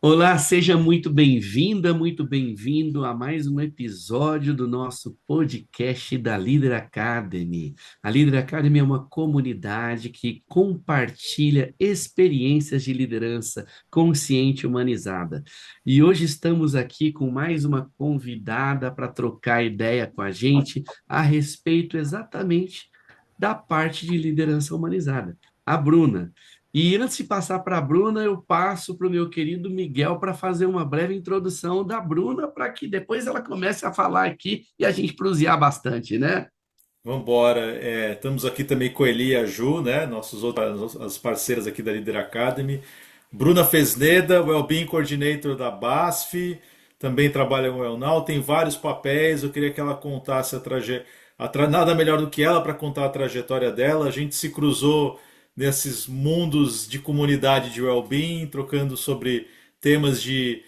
Olá, seja muito bem-vinda, muito bem-vindo a mais um episódio do nosso podcast da Líder Academy. A Líder Academy é uma comunidade que compartilha experiências de liderança consciente e humanizada. E hoje estamos aqui com mais uma convidada para trocar ideia com a gente a respeito exatamente da parte de liderança humanizada, a Bruna. E antes de passar para a Bruna, eu passo para o meu querido Miguel para fazer uma breve introdução da Bruna, para que depois ela comece a falar aqui e a gente prosear bastante, né? Vamos embora. Estamos aqui também com a Eli e a Ju, né? As parceiras aqui da Leader Academy. Bruna Fesneda, Wellbeing Coordinator da BASF, também trabalha com o Elnal, tem vários papéis. Eu queria que ela contasse nada melhor do que ela para contar a trajetória dela. A gente se cruzou nesses mundos de comunidade de Wellbeing, trocando sobre temas de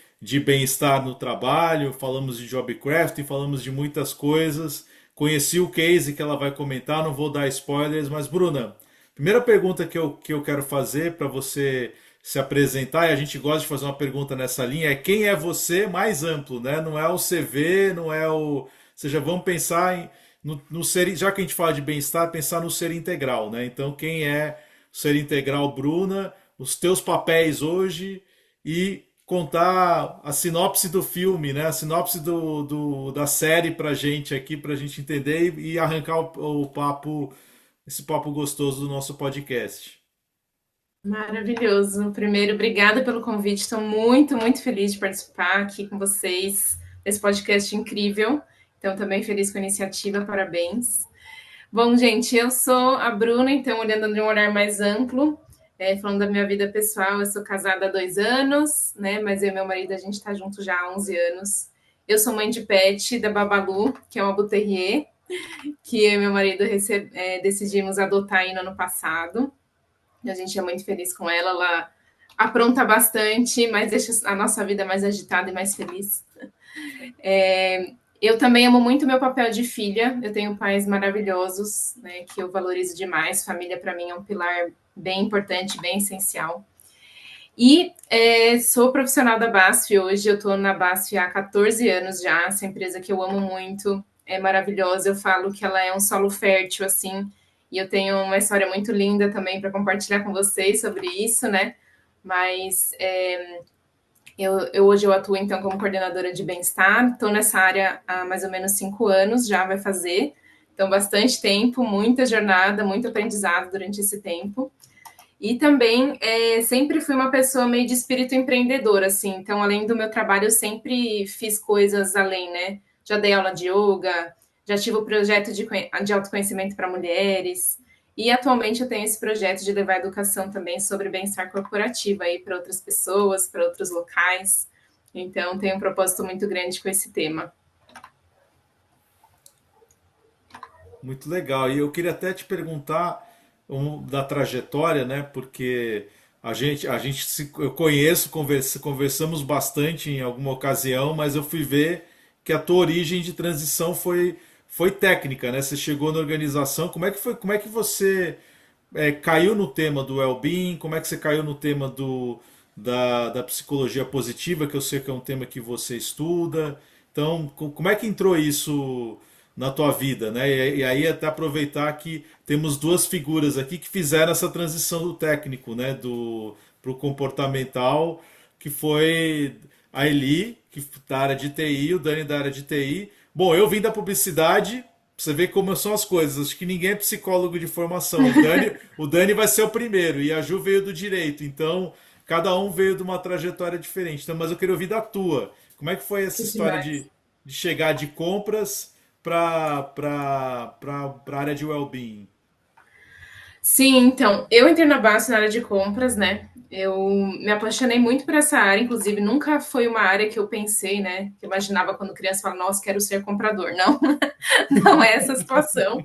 bem-estar no trabalho, falamos de job crafting, falamos de muitas coisas. Conheci o case que ela vai comentar, não vou dar spoilers, mas Bruna, primeira pergunta que eu quero fazer para você se apresentar, e a gente gosta de fazer uma pergunta nessa linha, é quem é você mais amplo, né? Não é o CV, não é o. Ou seja, vamos pensar no ser, já que a gente fala de bem-estar, pensar no ser integral, né? Então, quem é o ser integral, Bruna, os teus papéis hoje e contar a sinopse do filme, né? A sinopse da série pra gente aqui, pra gente entender e arrancar o papo, esse papo gostoso do nosso podcast. Maravilhoso. Primeiro, obrigada pelo convite. Estou muito, muito feliz de participar aqui com vocês desse podcast incrível. Então, também feliz com a iniciativa, parabéns. Bom, gente, eu sou a Bruna, então, olhando de um olhar mais amplo, falando da minha vida pessoal, eu sou casada há 2 anos, né? Mas eu e meu marido, a gente está junto já há 11 anos. Eu sou mãe de pet da Babalu, que é uma Bull Terrier, que eu e meu marido decidimos adotar aí no ano passado. A gente é muito feliz com ela. Ela apronta bastante, mas deixa a nossa vida mais agitada e mais feliz. Eu também amo muito meu papel de filha. Eu tenho pais maravilhosos, né, que eu valorizo demais. Família, para mim, é um pilar bem importante, bem essencial. E sou profissional da BASF hoje. Eu estou na BASF há 14 anos já. Essa empresa que eu amo muito, é maravilhosa. Eu falo que ela é um solo fértil, assim. E eu tenho uma história muito linda também para compartilhar com vocês sobre isso, né? Mas hoje eu atuo então como coordenadora de bem-estar. Estou nessa área há mais ou menos 5 anos, já vai fazer. Então, bastante tempo, muita jornada, muito aprendizado durante esse tempo. E também sempre fui uma pessoa meio de espírito empreendedor, assim. Então, além do meu trabalho, eu sempre fiz coisas além, né? Já dei aula de yoga, já tive o projeto de autoconhecimento para mulheres. E atualmente eu tenho esse projeto de levar educação também sobre bem-estar corporativo aí para outras pessoas, para outros locais. Então, tenho um propósito muito grande com esse tema. Muito legal. E eu queria até te perguntar da trajetória, né? Porque eu conheço, conversamos bastante em alguma ocasião, mas eu fui ver que a tua origem de transição foi técnica, né? Você chegou na organização. Como é que foi? Como é que você caiu no tema do well-being? Como é que você caiu no tema da psicologia positiva, que eu sei que é um tema que você estuda? Então, como é que entrou isso na tua vida, né? E aí até aproveitar que temos duas figuras aqui que fizeram essa transição do técnico, né, do pro comportamental, que foi a Eli, que da área de TI, o Dani da área de TI. Bom, eu vim da publicidade, você vê como são as coisas. Acho que ninguém é psicólogo de formação. O Dani vai ser o primeiro e a Ju veio do direito. Então, cada um veio de uma trajetória diferente. Então, mas eu queria ouvir da tua. Como é que foi essa Que história demais. de chegar de compras para a área de well-being? Sim, então, eu entrei na Basf na área de compras, né? Eu me apaixonei muito por essa área, inclusive nunca foi uma área que eu pensei, né? Que eu imaginava quando criança, falar, nossa, quero ser comprador. Não, não é essa a situação.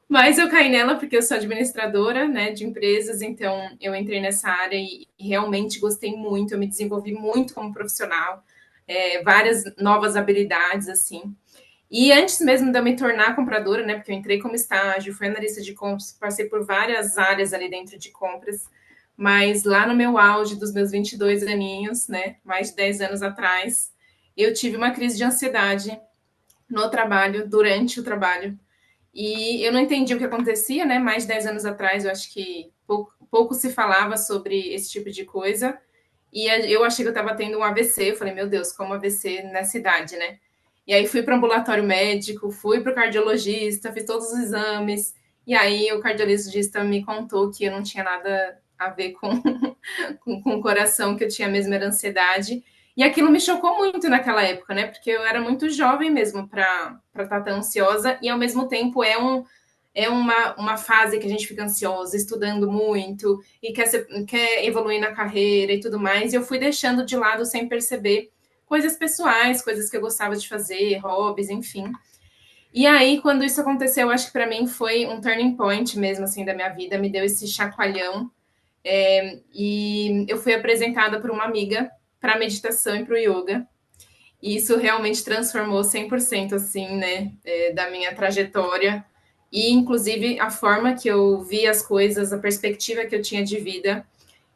Mas eu caí nela porque eu sou administradora, né, de empresas, então eu entrei nessa área e realmente gostei muito, eu me desenvolvi muito como profissional, várias novas habilidades, assim. E antes mesmo de eu me tornar compradora, né, porque eu entrei como estágio, fui analista de compras, passei por várias áreas ali dentro de compras, mas lá no meu auge dos meus 22 aninhos, né, mais de 10 anos atrás, eu tive uma crise de ansiedade no trabalho, durante o trabalho, e eu não entendi o que acontecia, né, mais de 10 anos atrás, eu acho que pouco se falava sobre esse tipo de coisa, e eu achei que eu estava tendo um AVC, eu falei, meu Deus, como AVC nessa idade, né? E aí fui para o ambulatório médico, fui para o cardiologista, fiz todos os exames, e aí o cardiologista me contou que eu não tinha nada a ver com, com o coração, que eu tinha mesmo era ansiedade. E aquilo me chocou muito naquela época, né? Porque eu era muito jovem mesmo para estar tão ansiosa, e ao mesmo tempo é uma fase que a gente fica ansiosa, estudando muito, e quer evoluir na carreira e tudo mais. E eu fui deixando de lado sem perceber coisas pessoais, coisas que eu gostava de fazer, hobbies, enfim. E aí, quando isso aconteceu, acho que para mim foi um turning point mesmo, assim, da minha vida, me deu esse chacoalhão. E eu fui apresentada por uma amiga para meditação e para o yoga. E isso realmente transformou 100% assim, né, da minha trajetória. E, inclusive, a forma que eu vi as coisas, a perspectiva que eu tinha de vida.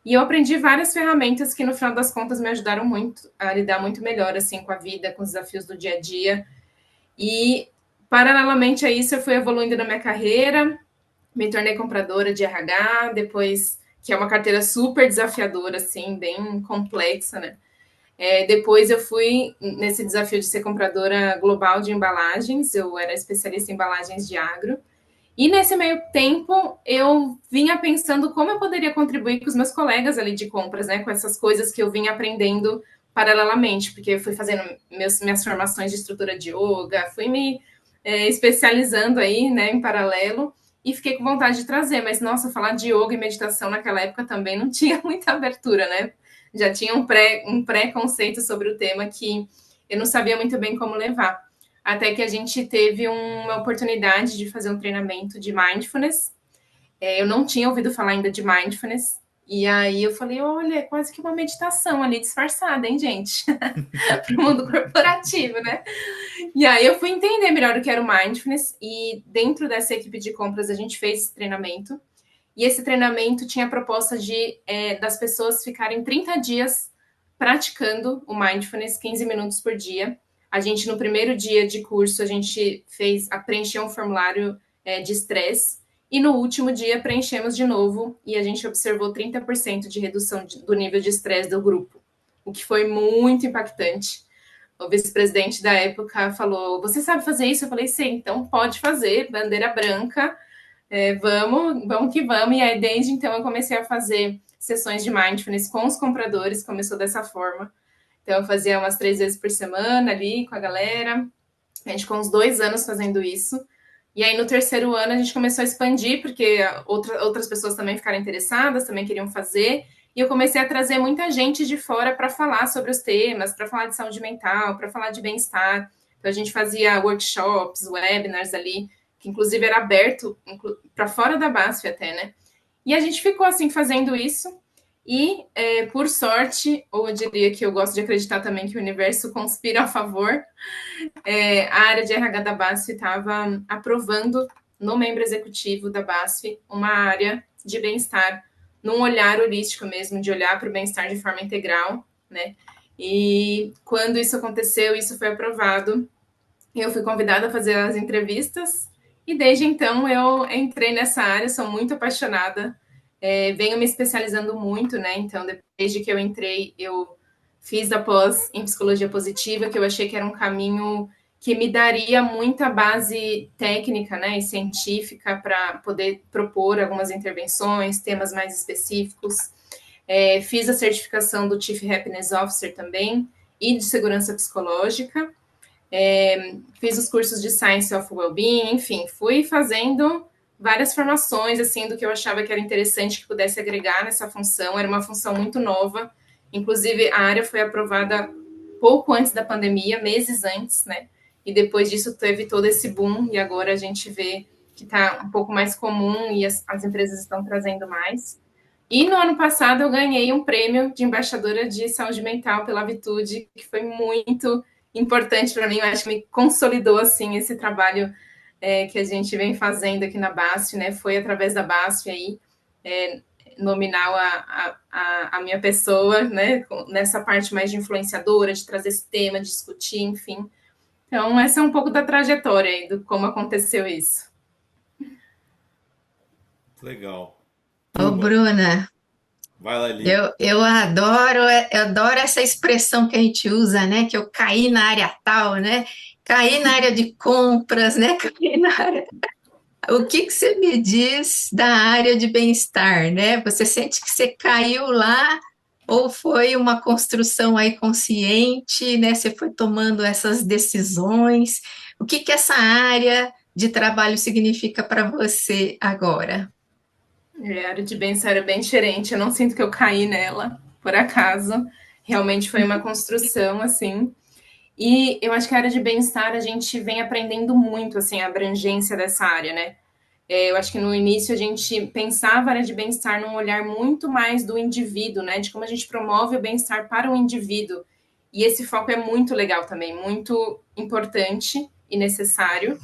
E eu aprendi várias ferramentas que, no final das contas, me ajudaram muito a lidar muito melhor, assim, com a vida, com os desafios do dia a dia. E, paralelamente a isso, eu fui evoluindo na minha carreira, me tornei compradora de RH, depois, que é uma carteira super desafiadora, assim, bem complexa, né? Depois eu fui nesse desafio de ser compradora global de embalagens, eu era especialista em embalagens de agro. E nesse meio tempo, eu vinha pensando como eu poderia contribuir com os meus colegas ali de compras, né? Com essas coisas que eu vinha aprendendo paralelamente, porque eu fui fazendo minhas formações de estrutura de yoga, fui me especializando aí, né, em paralelo, e fiquei com vontade de trazer. Mas, nossa, falar de yoga e meditação naquela época também não tinha muita abertura, né? Já tinha um pré-conceito sobre o tema que eu não sabia muito bem como levar. Até que a gente teve uma oportunidade de fazer um treinamento de mindfulness. Eu não tinha ouvido falar ainda de mindfulness. E aí eu falei, olha, é quase que uma meditação ali disfarçada, hein, gente? Para o mundo corporativo, né? E aí eu fui entender melhor o que era o mindfulness. E dentro dessa equipe de compras a gente fez esse treinamento. E esse treinamento tinha a proposta das pessoas ficarem 30 dias praticando o mindfulness, 15 minutos por dia. A gente, no primeiro dia de curso, a gente preencheu um formulário de estresse. E no último dia, preenchemos de novo e a gente observou 30% de redução do nível de estresse do grupo, o que foi muito impactante. O vice-presidente da época falou, você sabe fazer isso? Eu falei, sim, então pode fazer, bandeira branca, vamos que vamos. E aí, desde então, eu comecei a fazer sessões de mindfulness com os compradores, começou dessa forma. Então, eu fazia umas 3 vezes por semana ali com a galera. A gente ficou uns 2 anos fazendo isso. E aí, no terceiro ano, a gente começou a expandir, porque outras pessoas também ficaram interessadas, também queriam fazer. E eu comecei a trazer muita gente de fora para falar sobre os temas, para falar de saúde mental, para falar de bem-estar. Então, a gente fazia workshops, webinars ali, que inclusive era aberto para fora da BASF até, né? E a gente ficou assim fazendo isso. E, por sorte, ou eu diria que eu gosto de acreditar também que o universo conspira a favor, a área de RH da BASF estava aprovando no membro executivo da BASF uma área de bem-estar, num olhar holístico mesmo, de olhar para o bem-estar de forma integral, né? E quando isso aconteceu, isso foi aprovado, eu fui convidada a fazer as entrevistas e desde então eu entrei nessa área, sou muito apaixonada, venho me especializando muito, né? Então, desde que eu entrei, eu fiz a pós em psicologia positiva, que eu achei que era um caminho que me daria muita base técnica, né, e científica para poder propor algumas intervenções, temas mais específicos. Fiz a certificação do Chief Happiness Officer também e de segurança psicológica. Fiz os cursos de Science of Wellbeing, enfim, fui fazendo várias formações, assim, do que eu achava que era interessante que pudesse agregar nessa função. Era uma função muito nova, inclusive a área foi aprovada pouco antes da pandemia, meses antes, né? E depois disso teve todo esse boom, e agora a gente vê que está um pouco mais comum e as empresas estão trazendo mais. E no ano passado eu ganhei um prêmio de embaixadora de saúde mental pela Vitude, que foi muito importante para mim, eu acho que me consolidou, assim, esse trabalho que a gente vem fazendo aqui na BASF, né? Foi através da BASF aí, nominal a minha pessoa, né? Nessa parte mais de influenciadora, de trazer esse tema, de discutir, enfim. Então, essa é um pouco da trajetória aí, do como aconteceu isso. Legal. Ô, Turma, Bruna, vai lá, Li. eu adoro essa expressão que a gente usa, né? Que eu caí na área tal, né? Caí na área de compras, né? Caí na área. O que você me diz da área de bem-estar, né? Você sente que você caiu lá ou foi uma construção aí consciente, né? Você foi tomando essas decisões. O que essa área de trabalho significa para você agora? A área de bem-estar é bem diferente. Eu não sinto que eu caí nela, por acaso. Realmente foi uma construção, assim. E eu acho que a área de bem-estar a gente vem aprendendo muito, assim, a abrangência dessa área, né? Eu acho que no início a gente pensava a área de bem-estar num olhar muito mais do indivíduo, né? De como a gente promove o bem-estar para o indivíduo. E esse foco é muito legal também, muito importante e necessário.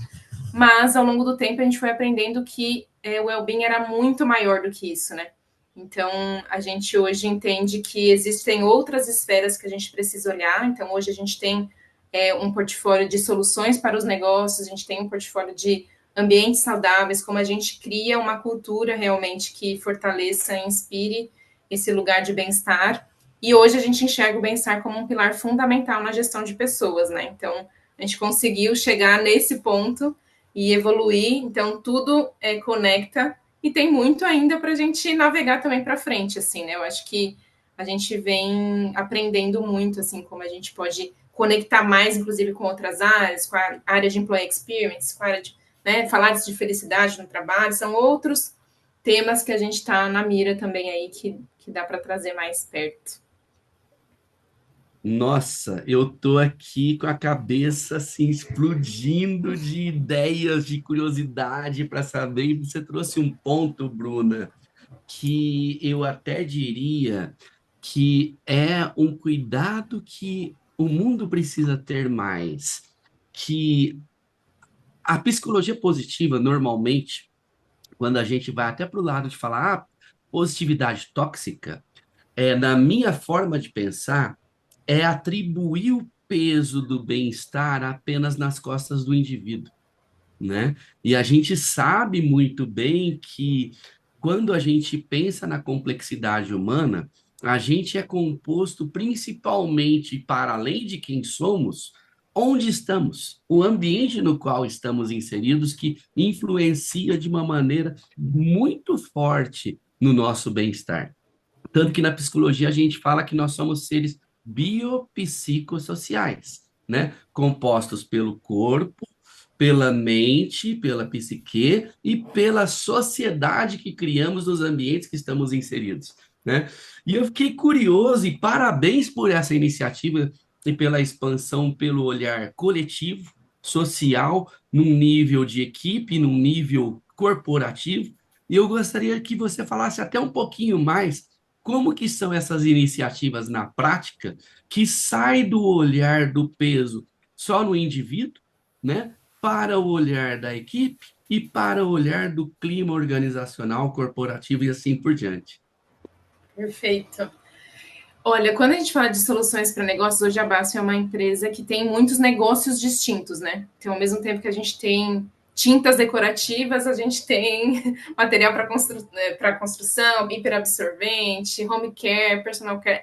Mas ao longo do tempo a gente foi aprendendo que o well-being era muito maior do que isso, né? Então a gente hoje entende que existem outras esferas que a gente precisa olhar. Então hoje a gente tem um portfólio de soluções para os negócios, a gente tem um portfólio de ambientes saudáveis, como a gente cria uma cultura realmente que fortaleça e inspire esse lugar de bem-estar. E hoje a gente enxerga o bem-estar como um pilar fundamental na gestão de pessoas, né? Então a gente conseguiu chegar nesse ponto e evoluir, então tudo conecta e tem muito ainda para a gente navegar também para frente, assim, né? Eu acho que a gente vem aprendendo muito, assim, como a gente pode conectar mais, inclusive, com outras áreas, com a área de employee experience, com a área de, né, falar de felicidade no trabalho, são outros temas que a gente está na mira também aí, que dá para trazer mais perto. Nossa, eu tô aqui com a cabeça assim explodindo de ideias, de curiosidade para saber. E você trouxe um ponto, Bruna, que eu até diria que é um cuidado que o mundo precisa ter mais, que a psicologia positiva, normalmente, quando a gente vai até para o lado de falar positividade tóxica, na minha forma de pensar, é atribuir o peso do bem-estar apenas nas costas do indivíduo, né? E a gente sabe muito bem que quando a gente pensa na complexidade humana, a gente é composto principalmente para além de quem somos, onde estamos, o ambiente no qual estamos inseridos, que influencia de uma maneira muito forte no nosso bem-estar. Tanto que na psicologia a gente fala que nós somos seres biopsicossociais, né? Compostos pelo corpo, pela mente, pela psique e pela sociedade que criamos nos ambientes que estamos inseridos, né? E eu fiquei curioso e parabéns por essa iniciativa e pela expansão pelo olhar coletivo, social, num nível de equipe, num nível corporativo. E eu gostaria que você falasse até um pouquinho mais como que são essas iniciativas na prática que sai do olhar do peso só no indivíduo, né? Para o olhar da equipe e para o olhar do clima organizacional, corporativo e assim por diante. Perfeito. Olha, quando a gente fala de soluções para negócios, hoje a Basf é uma empresa que tem muitos negócios distintos, né? Então, ao mesmo tempo que a gente tem tintas decorativas, a gente tem material para construção, hiperabsorvente, home care, personal care.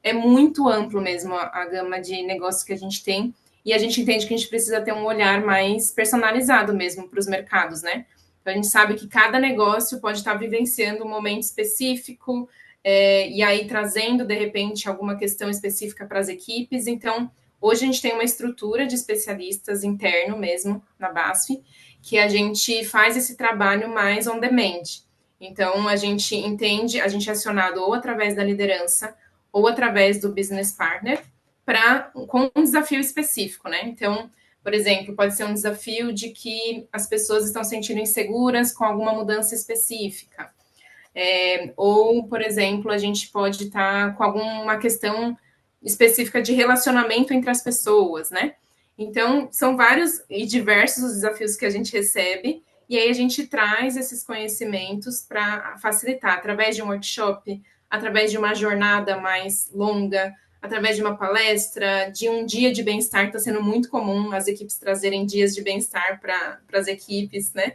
É muito amplo mesmo a gama de negócios que a gente tem. E a gente entende que a gente precisa ter um olhar mais personalizado mesmo para os mercados, né? Então, a gente sabe que cada negócio pode estar vivenciando um momento específico, e aí trazendo, de repente, alguma questão específica para as equipes. Então, hoje a gente tem uma estrutura de especialistas interno mesmo na Basf, que a gente faz esse trabalho mais on demand. Então, a gente entende, a gente é acionado ou através da liderança ou através do business partner com um desafio específico, né? Então, por exemplo, pode ser um desafio de que as pessoas estão se sentindo inseguras com alguma mudança específica. Ou, por exemplo, a gente pode estar com alguma questão específica de relacionamento entre as pessoas, né? Então, são vários e diversos os desafios que a gente recebe e aí a gente traz esses conhecimentos para facilitar, através de um workshop, através de uma jornada mais longa, através de uma palestra, de um dia de bem-estar, que está sendo muito comum as equipes trazerem dias de bem-estar para as equipes, né?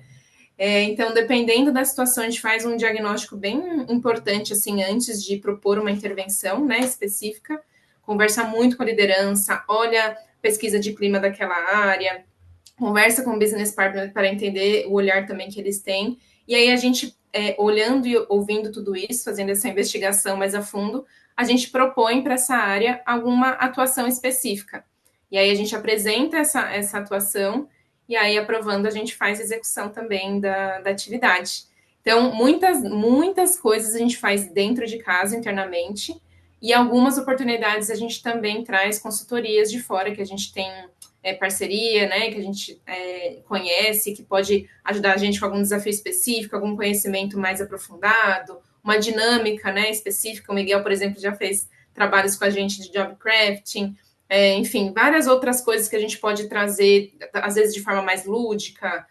Então, dependendo da situação, a gente faz um diagnóstico bem importante, assim, antes de propor uma intervenção, né, específica, conversa muito com a liderança, olha pesquisa de clima daquela área, conversa com o business partner para entender o olhar também que eles têm, e aí a gente, olhando e ouvindo tudo isso, fazendo essa investigação mais a fundo, a gente propõe para essa área alguma atuação específica. E aí a gente apresenta essa atuação, e aí aprovando a gente faz a execução também da atividade. Então, muitas coisas a gente faz dentro de casa, internamente, e algumas oportunidades a gente também traz consultorias de fora, que a gente tem parceria, né, que a gente conhece, que pode ajudar a gente com algum desafio específico, algum conhecimento mais aprofundado, uma dinâmica, né, específica. O Miguel, por exemplo, já fez trabalhos com a gente de job crafting, enfim, várias outras coisas que a gente pode trazer, às vezes de forma mais lúdica,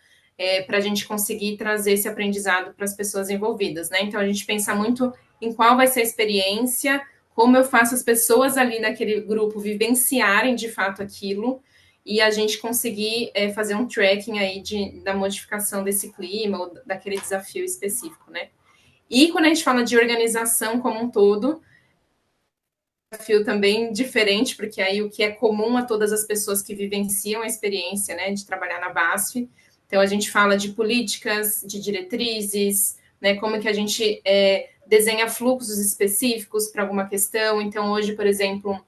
para a gente conseguir trazer esse aprendizado para as pessoas envolvidas, né? Então, a gente pensa muito em qual vai ser a experiência, como eu faço as pessoas ali naquele grupo vivenciarem de fato aquilo, e a gente conseguir fazer um tracking aí da modificação desse clima ou daquele desafio específico, né? E quando a gente fala de organização como um todo, desafio também diferente, porque aí o que é comum a todas as pessoas que vivenciam a experiência, né, de trabalhar na BASF. Então, a gente fala de políticas, de diretrizes, né, como que a gente desenha fluxos específicos para alguma questão. Então, hoje, por exemplo,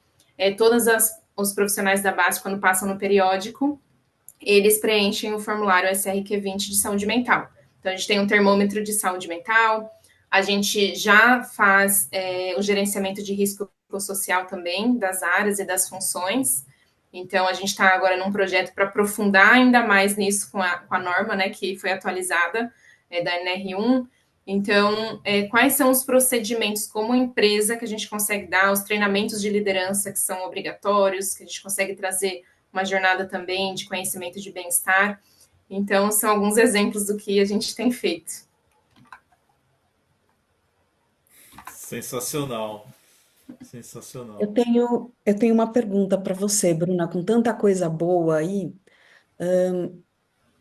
todos os profissionais da BASF, quando passam no periódico, eles preenchem o formulário SRQ20 de saúde mental. Então, a gente tem um termômetro de saúde mental, a gente já faz o gerenciamento de risco social também, das áreas e das funções. Então, a gente está agora num projeto para aprofundar ainda mais nisso com a norma, né, que foi atualizada, da NR1. Então, quais são os procedimentos como empresa que a gente consegue dar, os treinamentos de liderança que são obrigatórios, que a gente consegue trazer uma jornada também de conhecimento de bem-estar. Então, são alguns exemplos do que a gente tem feito. Sensacional. Sensacional. Eu tenho uma pergunta para você, Bruna. Com tanta coisa boa aí,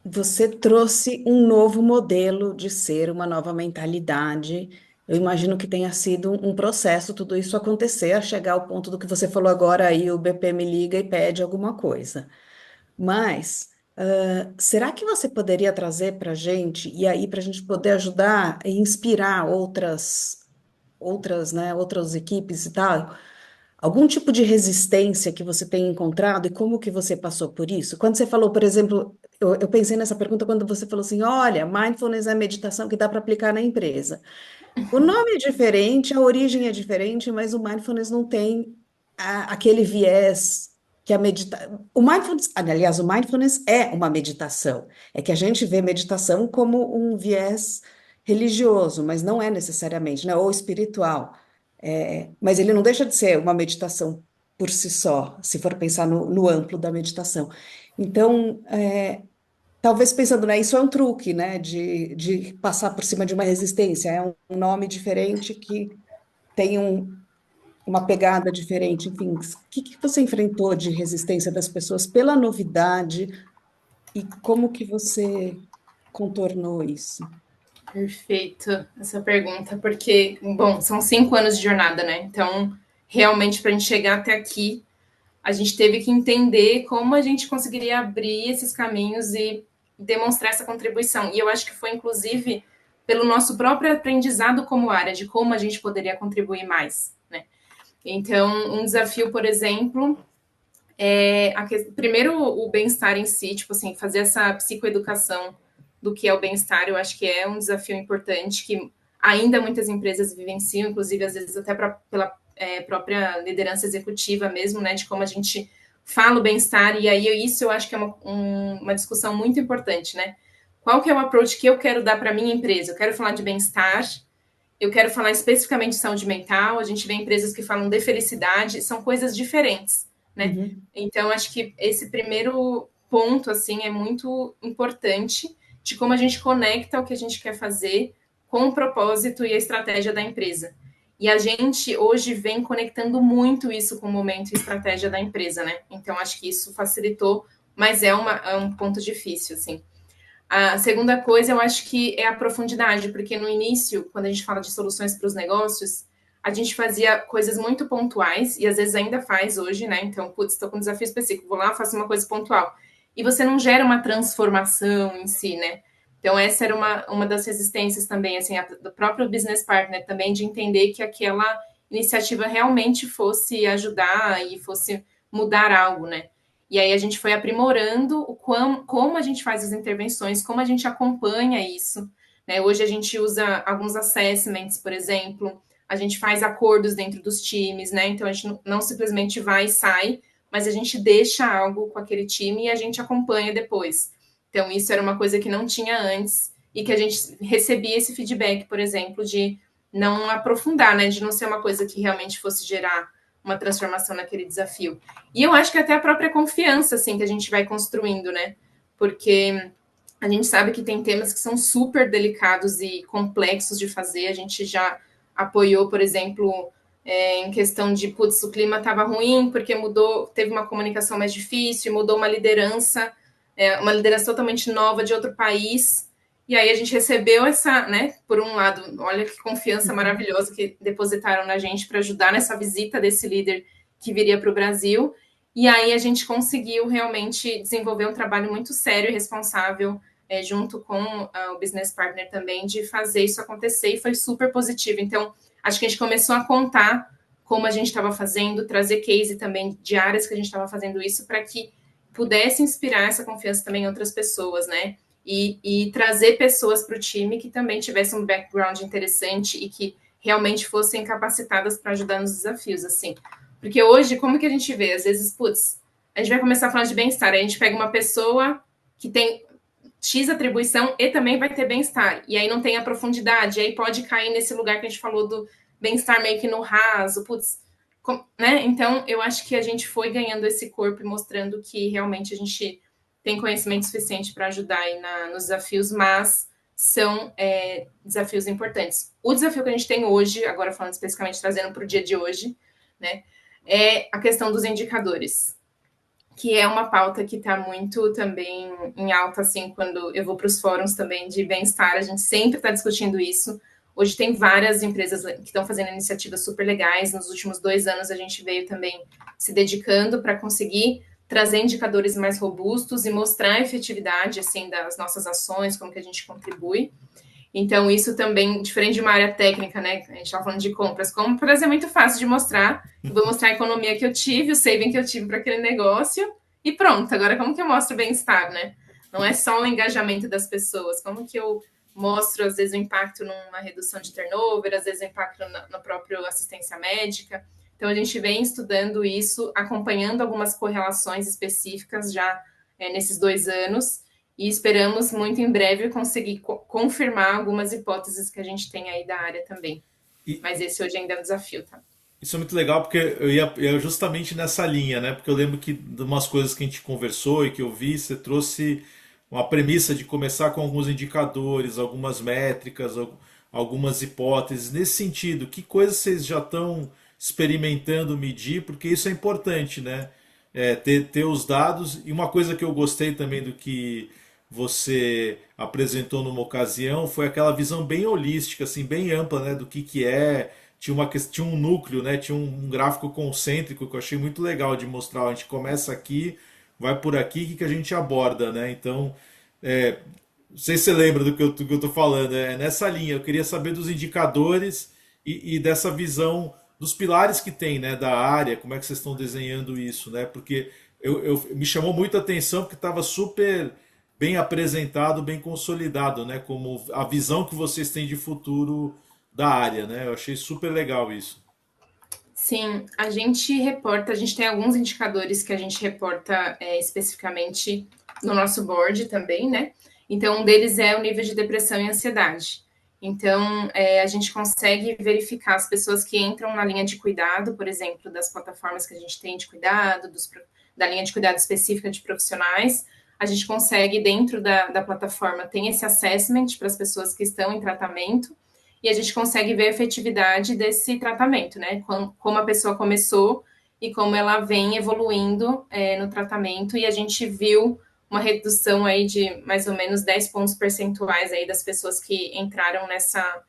você trouxe um novo modelo de ser, uma nova mentalidade. Eu imagino que tenha sido um processo tudo isso acontecer, a chegar ao ponto do que você falou agora aí, o BP me liga e pede alguma coisa. Mas, será que você poderia trazer para a gente, e aí para a gente poder ajudar e inspirar outras, né, outras equipes e tal, algum tipo de resistência que você tem encontrado e como que você passou por isso? Quando você falou, por exemplo, eu pensei nessa pergunta quando você falou assim, olha, mindfulness é meditação que dá para aplicar na empresa. O nome é diferente, a origem é diferente, mas o mindfulness não tem aquele viés que a meditação. O mindfulness, aliás, o mindfulness é uma meditação. É que a gente vê meditação como um viés religioso, mas não é necessariamente, né? Ou espiritual. Mas ele não deixa de ser uma meditação por si só, se for pensar no amplo da meditação. Então, talvez pensando, né, isso é um truque, né, de passar por cima de uma resistência, é um nome diferente que tem uma pegada diferente, enfim, o que você enfrentou de resistência das pessoas pela novidade e como que você contornou isso? Perfeito essa pergunta, porque, bom, são 5 anos de jornada, né? Então, realmente, para a gente chegar até aqui, a gente teve que entender como a gente conseguiria abrir esses caminhos e demonstrar essa contribuição. E eu acho que foi, inclusive, pelo nosso próprio aprendizado como área, de como a gente poderia contribuir mais, né? Então, um desafio, por exemplo, primeiro o bem-estar em si, tipo assim, fazer essa psicoeducação do que é o bem-estar, eu acho que é um desafio importante que ainda muitas empresas vivenciam, inclusive às vezes até pela própria liderança executiva mesmo, né, de como a gente fala o bem-estar, e aí isso eu acho que é uma discussão muito importante, né? Qual que é o approach que eu quero dar para a minha empresa? Eu quero falar de bem-estar, eu quero falar especificamente de saúde mental, a gente vê empresas que falam de felicidade, são coisas diferentes, né? Uhum. Então, acho que esse primeiro ponto, assim, é muito importante de como a gente conecta o que a gente quer fazer com o propósito e a estratégia da empresa. E a gente hoje vem conectando muito isso com o momento e estratégia da empresa, né? Então, acho que isso facilitou, mas é um ponto difícil, assim. A segunda coisa, eu acho que é a profundidade, porque no início, quando a gente fala de soluções para os negócios, a gente fazia coisas muito pontuais, e às vezes ainda faz hoje, né? Então, putz, estou com um desafio específico, vou lá, faço uma coisa pontual. E você não gera uma transformação em si, né? Então, essa era uma das resistências também, assim, do próprio business partner também, de entender que aquela iniciativa realmente fosse ajudar e fosse mudar algo, né? E aí a gente foi aprimorando como a gente faz as intervenções, como a gente acompanha isso, né? Hoje a gente usa alguns assessments, por exemplo, a gente faz acordos dentro dos times, né? Então a gente não simplesmente vai e sai, mas a gente deixa algo com aquele time e a gente acompanha depois. Então, isso era uma coisa que não tinha antes e que a gente recebia esse feedback, por exemplo, de não aprofundar, né? De não ser uma coisa que realmente fosse gerar uma transformação naquele desafio. E eu acho que até a própria confiança, assim, que a gente vai construindo, né? Porque a gente sabe que tem temas que são super delicados e complexos de fazer. A gente já apoiou, por exemplo, em questão de, putz, o clima estava ruim porque mudou, teve uma comunicação mais difícil, mudou uma liderança totalmente nova de outro país. E aí a gente recebeu essa, né, por um lado, olha que confiança maravilhosa que depositaram na gente para ajudar nessa visita desse líder que viria para o Brasil. E aí a gente conseguiu realmente desenvolver um trabalho muito sério e responsável, junto com o business partner também, de fazer isso acontecer, e foi super positivo. Então, acho que a gente começou a contar como a gente estava fazendo, trazer case também de áreas que a gente estava fazendo isso, para que pudesse inspirar essa confiança também em outras pessoas, né? E trazer pessoas para o time que também tivessem um background interessante e que realmente fossem capacitadas para ajudar nos desafios, assim. Porque hoje, como que a gente vê? Às vezes, putz, a gente vai começar a falar de bem-estar, a gente pega uma pessoa que tem X atribuição e também vai ter bem-estar, e aí não tem a profundidade, e aí pode cair nesse lugar que a gente falou do bem-estar meio que no raso, putz, né? Então, eu acho que a gente foi ganhando esse corpo e mostrando que realmente a gente tem conhecimento suficiente para ajudar aí nos desafios, mas são desafios importantes. O desafio que a gente tem hoje, agora falando especificamente, trazendo para o dia de hoje, né, é a questão dos indicadores, que é uma pauta que está muito também em alta, assim, quando eu vou para os fóruns também de bem-estar, a gente sempre está discutindo isso. Hoje tem várias empresas que estão fazendo iniciativas super legais. Nos últimos 2 anos a gente veio também se dedicando para conseguir trazer indicadores mais robustos e mostrar a efetividade, assim, das nossas ações, como que a gente contribui. Então, isso também, diferente de uma área técnica, né? A gente estava falando de compras. Compras é muito fácil de mostrar. Eu vou mostrar a economia que eu tive, o saving que eu tive para aquele negócio e pronto. Agora, como que eu mostro o bem-estar, né? Não é só o engajamento das pessoas. Como que eu mostro, às vezes, o impacto numa redução de turnover, às vezes, o impacto na própria assistência médica. Então, a gente vem estudando isso, acompanhando algumas correlações específicas já nesses 2 anos. E esperamos muito em breve conseguir confirmar algumas hipóteses que a gente tem aí da área também. E Mas esse hoje ainda é um desafio, tá? isso é muito legal porque eu ia justamente nessa linha, né? Porque eu lembro que de umas coisas que a gente conversou e que eu vi, você trouxe uma premissa de começar com alguns indicadores, algumas métricas, algumas hipóteses. Nesse sentido, que coisas vocês já estão experimentando medir? Porque isso é importante, né? Ter os dados. E uma coisa que eu gostei também do que você apresentou numa ocasião foi aquela visão bem holística, assim, bem ampla, né? Do que é. Tinha um núcleo, né? Tinha um gráfico concêntrico que eu achei muito legal de mostrar. A gente começa aqui, vai por aqui, o que a gente aborda, né? Então, não sei se você lembra do que eu estou falando, é nessa linha. Eu queria saber dos indicadores e dessa visão dos pilares que tem, né, da área, como é que vocês estão desenhando isso, né? Porque me chamou muita atenção porque estava super bem apresentado, bem consolidado, né? Como a visão que vocês têm de futuro da área, né? Eu achei super legal isso. Sim, a gente tem alguns indicadores que a gente reporta especificamente no nosso board também, né? Então, um deles é o nível de depressão e ansiedade. Então, a gente consegue verificar as pessoas que entram na linha de cuidado, por exemplo, das plataformas que a gente tem de cuidado, da linha de cuidado específica de profissionais. a gente consegue, dentro da plataforma, tem esse assessment para as pessoas que estão em tratamento, e a gente consegue ver a efetividade desse tratamento, né? Como a pessoa começou e como ela vem evoluindo no tratamento, e a gente viu uma redução aí de mais ou menos 10 pontos percentuais aí das pessoas que entraram nessa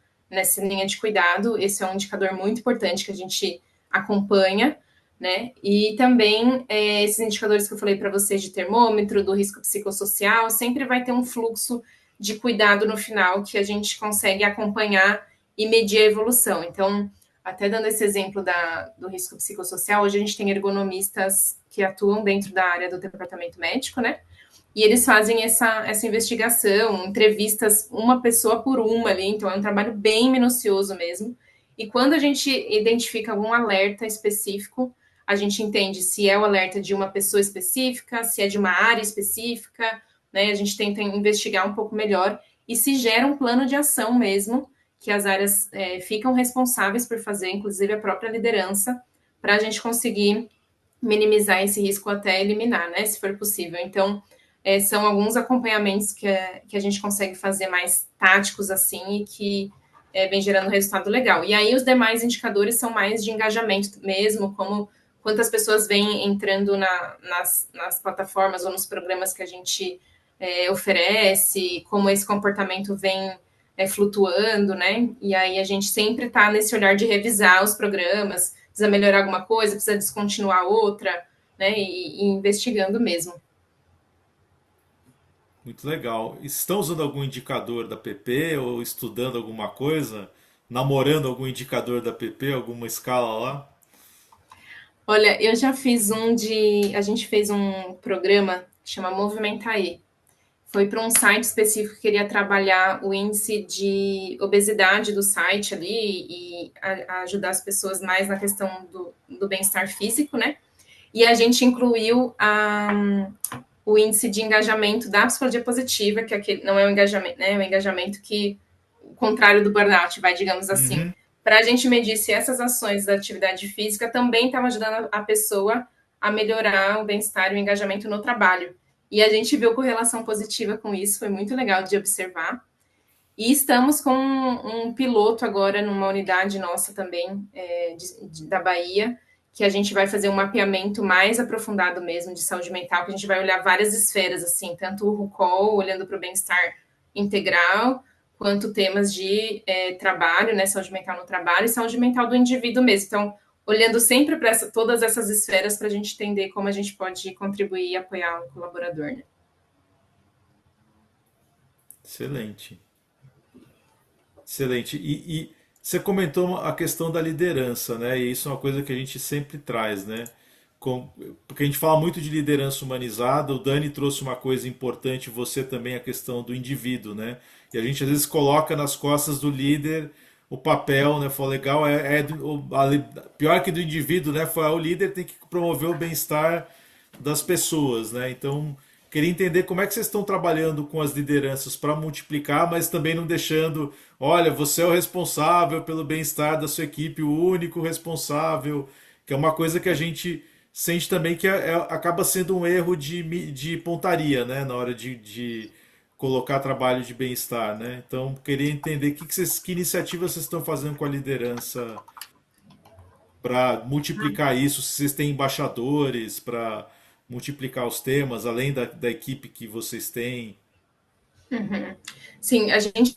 linha de cuidado. Esse é um indicador muito importante que a gente acompanha, né? E também esses indicadores que eu falei para vocês de termômetro, do risco psicossocial, sempre vai ter um fluxo de cuidado no final que a gente consegue acompanhar e medir a evolução. Então, até dando esse exemplo do risco psicossocial, hoje a gente tem ergonomistas que atuam dentro da área do departamento médico, né? E eles fazem essa investigação, entrevistas uma pessoa por uma ali, então é um trabalho bem minucioso mesmo. E quando a gente identifica algum alerta específico, a gente entende se é o alerta de uma pessoa específica, se é de uma área específica, né? A gente tenta investigar um pouco melhor e se gera um plano de ação mesmo, que as áreas ficam responsáveis por fazer, inclusive a própria liderança, para a gente conseguir minimizar esse risco até eliminar, né? Se for possível. Então, são alguns acompanhamentos que a gente consegue fazer mais táticos assim e que vem gerando resultado legal. E aí os demais indicadores são mais de engajamento mesmo, como quantas pessoas vêm entrando nas plataformas ou nos programas que a gente oferece, como esse comportamento vem flutuando, né? E aí a gente sempre está nesse olhar de revisar os programas, precisa melhorar alguma coisa, precisa descontinuar outra, né? E investigando mesmo. Muito legal. Estão usando algum indicador da PP ou estudando alguma coisa? Namorando algum indicador da PP, alguma escala lá? Olha, eu já fiz a gente fez um programa que chama Movimentaí. Foi para um site específico que queria trabalhar o índice de obesidade do site ali e ajudar as pessoas mais na questão do bem-estar físico, né? E a gente incluiu o índice de engajamento da psicologia positiva, que aquele não é um engajamento, né? É um engajamento que o contrário do burnout, digamos assim. Uhum. Para a gente medir se essas ações da atividade física também estavam ajudando a pessoa a melhorar o bem-estar e o engajamento no trabalho. E a gente viu correlação positiva com isso, foi muito legal de observar. E estamos com um piloto agora numa unidade nossa também, da Bahia, que a gente vai fazer um mapeamento mais aprofundado mesmo de saúde mental, que a gente vai olhar várias esferas, assim, tanto o RUCOL, olhando para o bem-estar integral, quanto temas de trabalho, né, saúde mental no trabalho e saúde mental do indivíduo mesmo. Então, olhando sempre para todas essas esferas para a gente entender como a gente pode contribuir e apoiar o colaborador, né? Excelente. Excelente. E você comentou a questão da liderança, né? E isso é uma coisa que a gente sempre traz, né? Porque a gente fala muito de liderança humanizada, o Dani trouxe uma coisa importante, você também, a questão do indivíduo, né? E a gente às vezes coloca nas costas do líder o papel, né? Foi legal, pior que do indivíduo, né? Foi o líder tem que promover o bem-estar das pessoas, né? Então, queria entender como é que vocês estão trabalhando com as lideranças para multiplicar, mas também não deixando, olha, você é o responsável pelo bem-estar da sua equipe, o único responsável, que é uma coisa que a gente sente também que acaba sendo um erro de pontaria, né? Na hora de colocar trabalho de bem-estar, né? Então, queria entender que iniciativas vocês estão fazendo com a liderança para multiplicar isso, se vocês têm embaixadores para multiplicar os temas, além da equipe que vocês têm. Uhum. Sim, a gente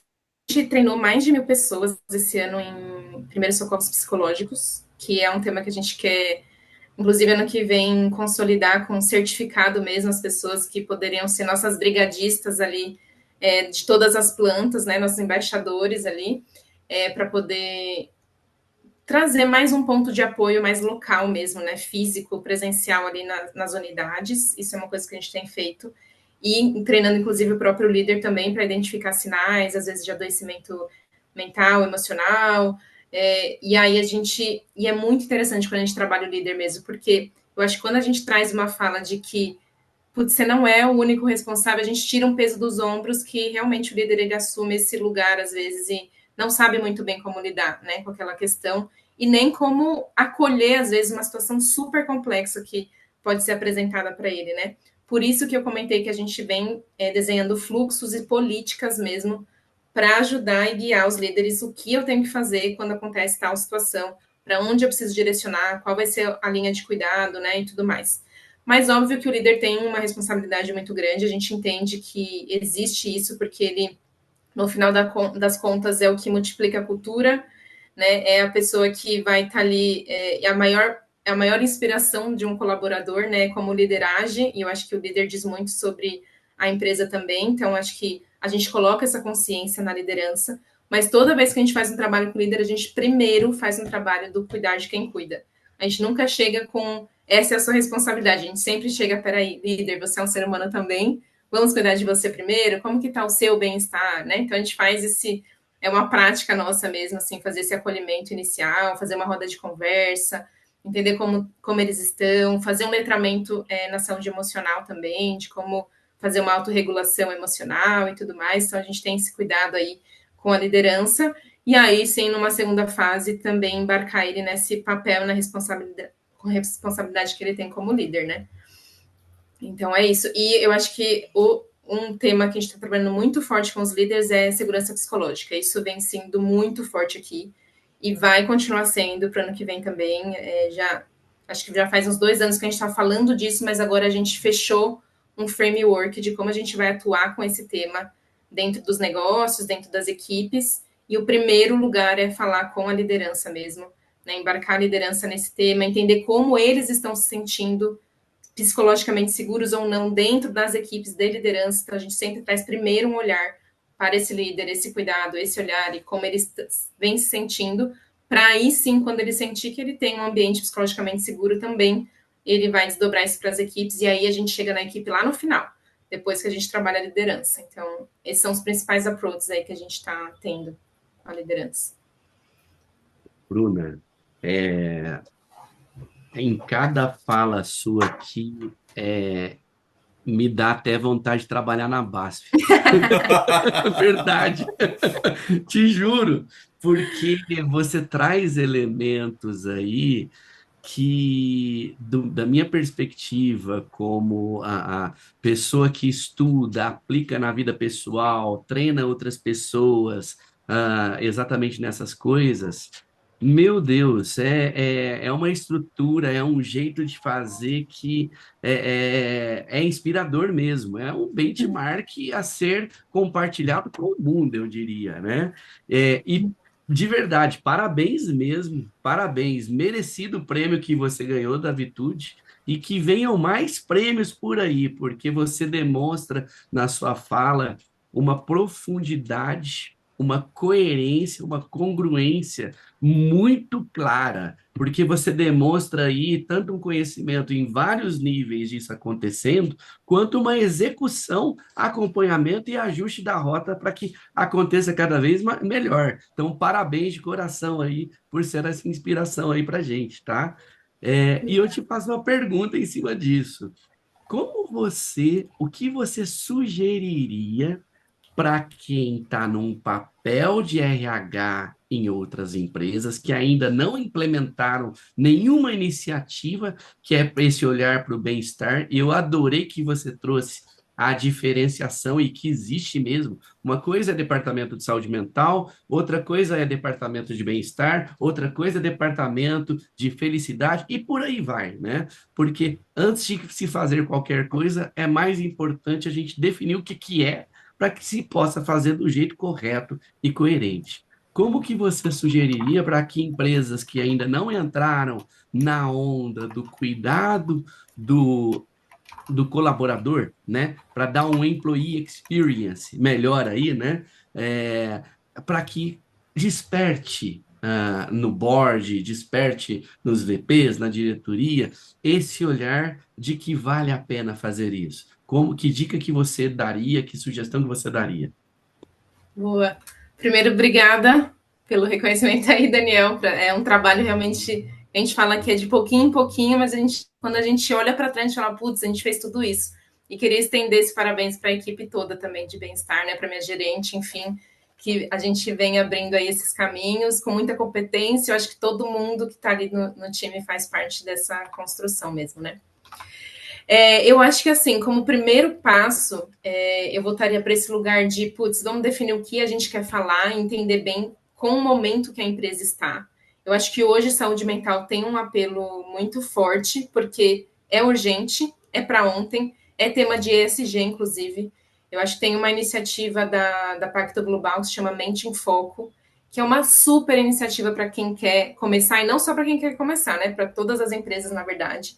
treinou mais de 1.000 pessoas esse ano em primeiros socorros psicológicos, que é um tema que a gente quer, inclusive ano que vem, consolidar com certificado mesmo as pessoas que poderiam ser nossas brigadistas ali, de todas as plantas, né, nossos embaixadores ali, para poder trazer mais um ponto de apoio mais local mesmo, né, físico, presencial ali nas unidades. Isso é uma coisa que a gente tem feito. E treinando, inclusive, o próprio líder também para identificar sinais, às vezes, de adoecimento mental, emocional. E aí E é muito interessante quando a gente trabalha o líder mesmo, porque eu acho que quando a gente traz uma fala de que putz, você não é o único responsável, a gente tira um peso dos ombros que realmente o líder ele assume esse lugar às vezes e não sabe muito bem como lidar, né, com aquela questão e nem como acolher às vezes uma situação super complexa que pode ser apresentada para ele, né? Por isso que eu comentei que a gente vem desenhando fluxos e políticas mesmo para ajudar e guiar os líderes o que eu tenho que fazer quando acontece tal situação, para onde eu preciso direcionar, qual vai ser a linha de cuidado, né, e tudo mais. Mas óbvio que o líder tem uma responsabilidade muito grande, a gente entende que existe isso, porque ele, no final das contas, é o que multiplica a cultura, né, é a pessoa que vai estar ali, é a maior inspiração de um colaborador, né, como o líder age, e eu acho que o líder diz muito sobre a empresa também, então acho que a gente coloca essa consciência na liderança, mas toda vez que a gente faz um trabalho com o líder, a gente primeiro faz um trabalho do cuidar de quem cuida. A gente nunca chega com essa é a sua responsabilidade, a gente sempre chega, peraí, líder, você é um ser humano também, vamos cuidar de você primeiro, como que está o seu bem-estar, né? Então a gente faz é uma prática nossa mesmo, assim, fazer esse acolhimento inicial, fazer uma roda de conversa, entender como eles estão, fazer um letramento na saúde emocional também, de como fazer uma autorregulação emocional e tudo mais. Então, a gente tem esse cuidado aí com a liderança. E aí, sim, numa segunda fase, também embarcar ele nesse papel, na responsabilidade, com a responsabilidade que ele tem como líder, né? Então, é isso. E eu acho que um tema que a gente está trabalhando muito forte com os líderes é segurança psicológica. Isso vem sendo muito forte aqui e vai continuar sendo para o ano que vem também. Acho que já faz uns 2 anos que a gente está falando disso, mas agora a gente fechou um framework de como a gente vai atuar com esse tema dentro dos negócios, dentro das equipes. E o primeiro lugar é falar com a liderança mesmo, né? Embarcar a liderança nesse tema, entender como eles estão se sentindo psicologicamente seguros ou não dentro das equipes de liderança. Então, a gente sempre traz primeiro um olhar para esse líder, esse cuidado, esse olhar e como ele vem se sentindo, para aí sim, quando ele sentir que ele tem um ambiente psicologicamente seguro também, ele vai desdobrar isso para as equipes e aí a gente chega na equipe lá no final, depois que a gente trabalha a liderança. Então, esses são os principais approaches aí que a gente está tendo com a liderança. Bruna, em cada fala sua aqui, me dá até vontade de trabalhar na BASF. Verdade, te juro, porque você traz elementos aí que, da minha perspectiva, como a pessoa que estuda, aplica na vida pessoal, treina outras pessoas, exatamente nessas coisas, meu Deus, é uma estrutura, é um jeito de fazer que é inspirador mesmo, é um benchmark a ser compartilhado com o mundo, eu diria, né? E de verdade, parabéns mesmo, parabéns, merecido o prêmio que você ganhou da Vitude e que venham mais prêmios por aí, porque você demonstra na sua fala uma profundidade, uma coerência, uma congruência muito clara, porque você demonstra aí tanto um conhecimento em vários níveis disso acontecendo, quanto uma execução, acompanhamento e ajuste da rota para que aconteça cada vez melhor. Então, parabéns de coração aí por ser essa inspiração aí para gente, tá? E eu te faço uma pergunta em cima disso. O que você sugeriria para quem está num papel de RH em outras empresas que ainda não implementaram nenhuma iniciativa que é esse olhar para o bem-estar? Eu adorei que você trouxe a diferenciação e que existe mesmo. Uma coisa é departamento de saúde mental, outra coisa é departamento de bem-estar, outra coisa é departamento de felicidade e por aí vai, né? Porque antes de se fazer qualquer coisa, é mais importante a gente definir o que é para que se possa fazer do jeito correto e coerente. Como que você sugeriria para que empresas que ainda não entraram na onda do cuidado do colaborador, né, para dar um employee experience melhor aí, né, para que desperte no board, desperte nos VPs, na diretoria, esse olhar de que vale a pena fazer isso? Que dica que você daria, que sugestão que você daria? Boa. Primeiro, obrigada pelo reconhecimento aí, Daniel. É um trabalho realmente, a gente fala que é de pouquinho em pouquinho, mas quando a gente olha para trás, a gente fala, putz, a gente fez tudo isso. E queria estender esse parabéns para a equipe toda também de bem-estar, né, para minha gerente, enfim, que a gente vem abrindo aí esses caminhos com muita competência. Eu acho que todo mundo que está ali no time faz parte dessa construção mesmo, né? Eu acho que, assim, como primeiro passo, eu voltaria para esse lugar de, putz, vamos definir o que a gente quer falar, entender bem com o momento que a empresa está. Eu acho que hoje saúde mental tem um apelo muito forte, porque é urgente, é para ontem, é tema de ESG, inclusive. Eu acho que tem uma iniciativa da Pacto Global que se chama Mente em Foco, que é uma super iniciativa para quem quer começar, e não só para quem quer começar, né? Para todas as empresas, na verdade.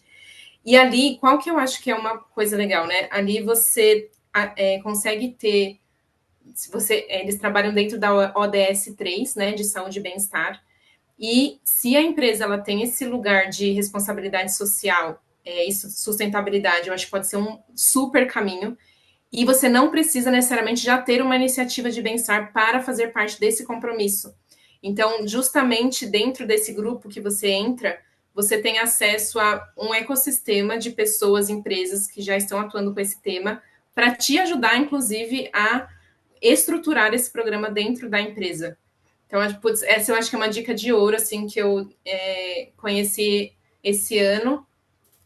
E ali, qual que eu acho que é uma coisa legal, né? Ali você consegue ter. Se você, eles trabalham dentro da ODS 3, né? De saúde e bem-estar. E se a empresa ela tem esse lugar de responsabilidade social e sustentabilidade, eu acho que pode ser um super caminho. E você não precisa necessariamente já ter uma iniciativa de bem-estar para fazer parte desse compromisso. Então, justamente dentro desse grupo que você entra, você tem acesso a um ecossistema de pessoas, empresas que já estão atuando com esse tema, para te ajudar, inclusive, a estruturar esse programa dentro da empresa. Então, putz, essa eu acho que é uma dica de ouro, assim, que eu conheci esse ano.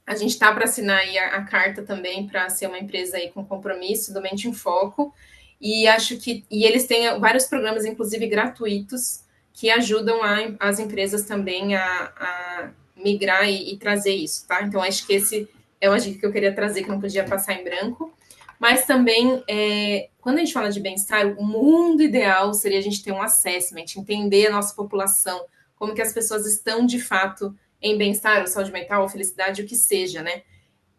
A gente está para assinar aí a carta também para ser uma empresa aí com compromisso do Mente em Foco. E acho que eles têm vários programas, inclusive gratuitos, que ajudam as empresas também a migrar e trazer isso, tá? Então, acho que esse é uma dica que eu queria trazer, que não podia passar em branco. Mas também, quando a gente fala de bem-estar, o mundo ideal seria a gente ter um assessment, entender a nossa população, como que as pessoas estão de fato em bem-estar, ou saúde mental, ou felicidade, o que seja, né?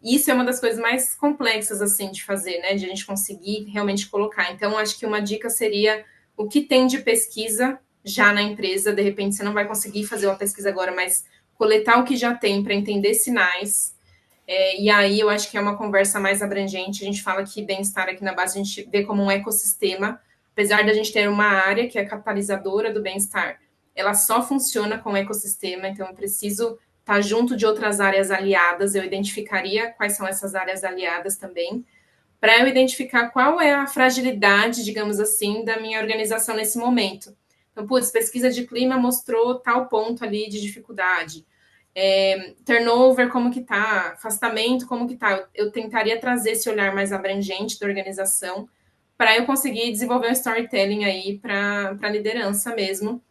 Isso é uma das coisas mais complexas, assim, de fazer, né? De a gente conseguir realmente colocar. Então, acho que uma dica seria o que tem de pesquisa já na empresa. De repente, você não vai conseguir fazer uma pesquisa agora, mas coletar o que já tem para entender sinais. E aí, eu acho que é uma conversa mais abrangente. A gente fala que bem-estar aqui na base, a gente vê como um ecossistema. Apesar da gente ter uma área que é catalisadora do bem-estar, ela só funciona com o ecossistema, então eu preciso estar junto de outras áreas aliadas, eu identificaria quais são essas áreas aliadas também, para eu identificar qual é a fragilidade, digamos assim, da minha organização nesse momento. Então, putz, pesquisa de clima mostrou tal ponto ali de dificuldade. Turnover, como que tá? Afastamento, como que tá? Eu tentaria trazer esse olhar mais abrangente da organização para eu conseguir desenvolver um storytelling aí para a liderança mesmo,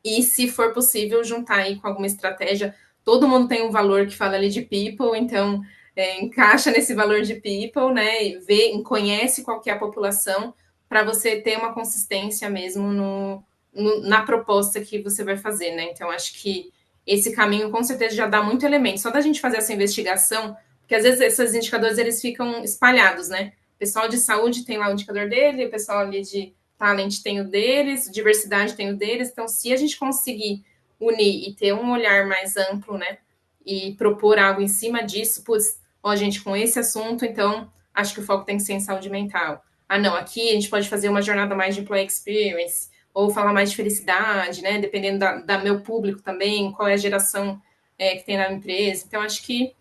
e, se for possível, juntar aí com alguma estratégia. Todo mundo tem um valor que fala ali de people, então encaixa nesse valor de people, né? E conhece qual que é a população, para você ter uma consistência mesmo na proposta que você vai fazer, né? Então, acho que esse caminho, com certeza, já dá muito elemento. Só da gente fazer essa investigação, porque às vezes esses indicadores eles ficam espalhados, né? O pessoal de saúde tem lá o indicador dele, o pessoal ali de talent tem o deles, diversidade tem o deles. Então, se a gente conseguir unir e ter um olhar mais amplo, né, e propor algo em cima disso, putz, ó, gente, com esse assunto, então, acho que o foco tem que ser em saúde mental. Ah, não, aqui a gente pode fazer uma jornada mais de employee experience, ou falar mais de felicidade, né, dependendo da meu público também, qual é a geração que tem na empresa. Então, acho que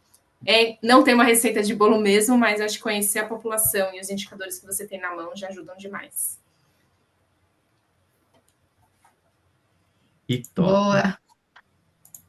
não tem uma receita de bolo mesmo, mas acho que conhecer a população e os indicadores que você tem na mão já ajudam demais. E top, Boa.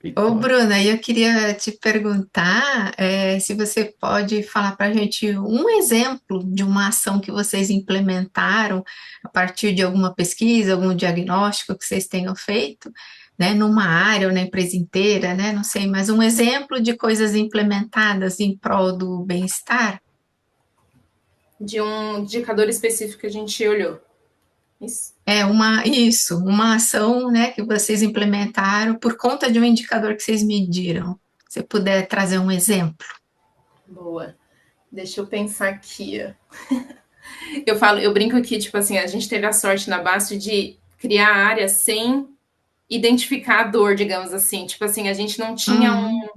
e Ô, top. Bruna, eu queria te perguntar se você pode falar para a gente um exemplo de uma ação que vocês implementaram a partir de alguma pesquisa, algum diagnóstico que vocês tenham feito, né, numa área ou na empresa inteira, né, não sei, mas um exemplo de coisas implementadas em prol do bem-estar. De um indicador específico que a gente olhou. Isso. Uma ação, né, que vocês implementaram por conta de um indicador que vocês mediram. Se você puder trazer um exemplo. Boa. Deixa eu pensar aqui. Eu brinco aqui, tipo assim, a gente teve a sorte na base de criar a área sem identificar a dor, digamos assim. Tipo assim, a gente não tinha um Uhum.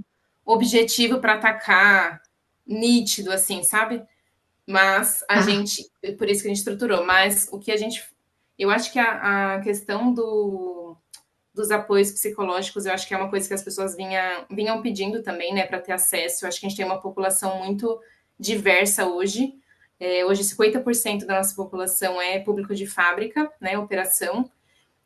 objetivo para atacar nítido, assim, sabe? Mas a Ah, gente, por isso que a gente estruturou. Mas o que a gente, eu acho que a questão dos apoios psicológicos, eu acho que é uma coisa que as pessoas vinham pedindo também, né, para ter acesso. Eu acho que a gente tem uma população muito diversa hoje. Hoje, 50% da nossa população é público de fábrica, né, operação,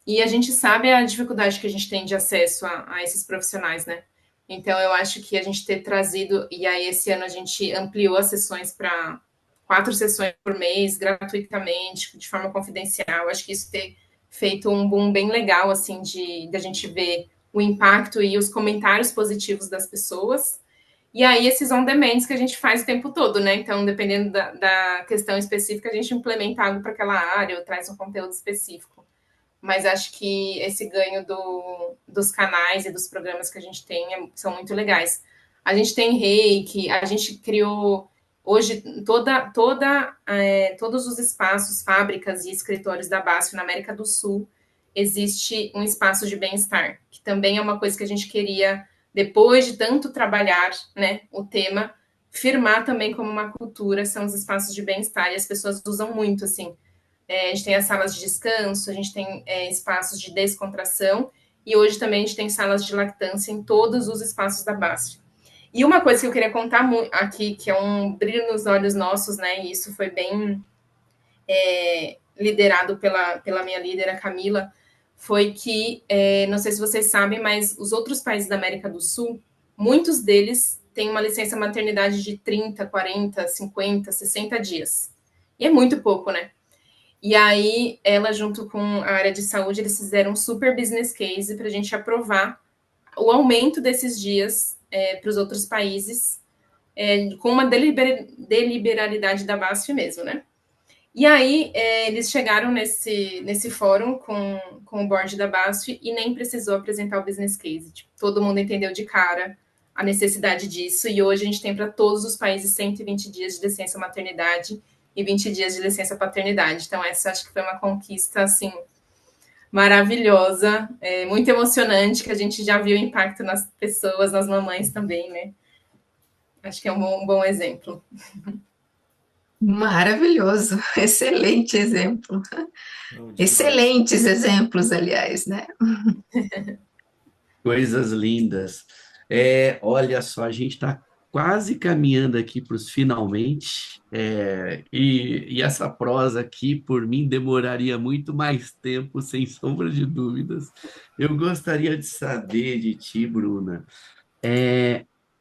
e a gente sabe a dificuldade que a gente tem de acesso a esses profissionais, né? Então, eu acho que a gente ter trazido, e aí esse ano a gente ampliou as sessões para 4 sessões por mês, gratuitamente, de forma confidencial. Eu acho que isso ter feito um boom bem legal, assim, de a gente ver o impacto e os comentários positivos das pessoas. E aí, esses on-demands que a gente faz o tempo todo, né? Então, dependendo da questão específica, a gente implementa algo para aquela área ou traz um conteúdo específico. Mas acho que esse ganho dos canais e dos programas que a gente tem são muito legais. A gente tem Reiki, a gente criou hoje todos os espaços, fábricas e escritórios da BASF na América do Sul existe um espaço de bem-estar, que também é uma coisa que a gente queria, depois de tanto trabalhar, né, o tema, firmar também como uma cultura, são os espaços de bem-estar, e as pessoas usam muito, assim, a gente tem as salas de descanso, a gente tem espaços de descontração, e hoje também a gente tem salas de lactância em todos os espaços da BASF. E uma coisa que eu queria contar aqui, que é um brilho nos olhos nossos, né? E isso foi bem liderado pela minha líder, a Camila, foi que, não sei se vocês sabem, mas os outros países da América do Sul, muitos deles têm uma licença maternidade de 30, 40, 50, 60 dias. E é muito pouco, né? E aí, ela, junto com a área de saúde, eles fizeram um super business case para a gente aprovar o aumento desses dias para os outros países, com uma deliberalidade da BASF mesmo, né? E aí, eles chegaram nesse fórum com o board da BASF e nem precisou apresentar o business case. Tipo, todo mundo entendeu de cara a necessidade disso, e hoje a gente tem para todos os países 120 dias de licença maternidade e 20 dias de licença paternidade. Então, essa acho que foi uma conquista, assim, maravilhosa, muito emocionante, que a gente já viu o impacto nas pessoas, nas mamães também, né? Acho que é um bom exemplo. Maravilhoso, excelente exemplo. Não, demais. Excelentes exemplos, aliás, né? Coisas lindas. Olha só, a gente está quase caminhando aqui para os finalmente, e essa prosa aqui, por mim, demoraria muito mais tempo, sem sombra de dúvidas. Eu gostaria de saber de ti, Bruna,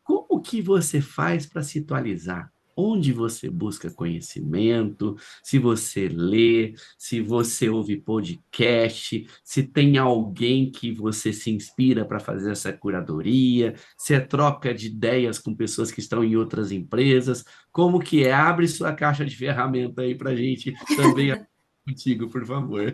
como que você faz para se atualizar? Onde você busca conhecimento? Se você lê, se você ouve podcast, se tem alguém que você se inspira para fazer essa curadoria, se é troca de ideias com pessoas que estão em outras empresas, como que é? Abre sua caixa de ferramenta aí para a gente também contigo, por favor.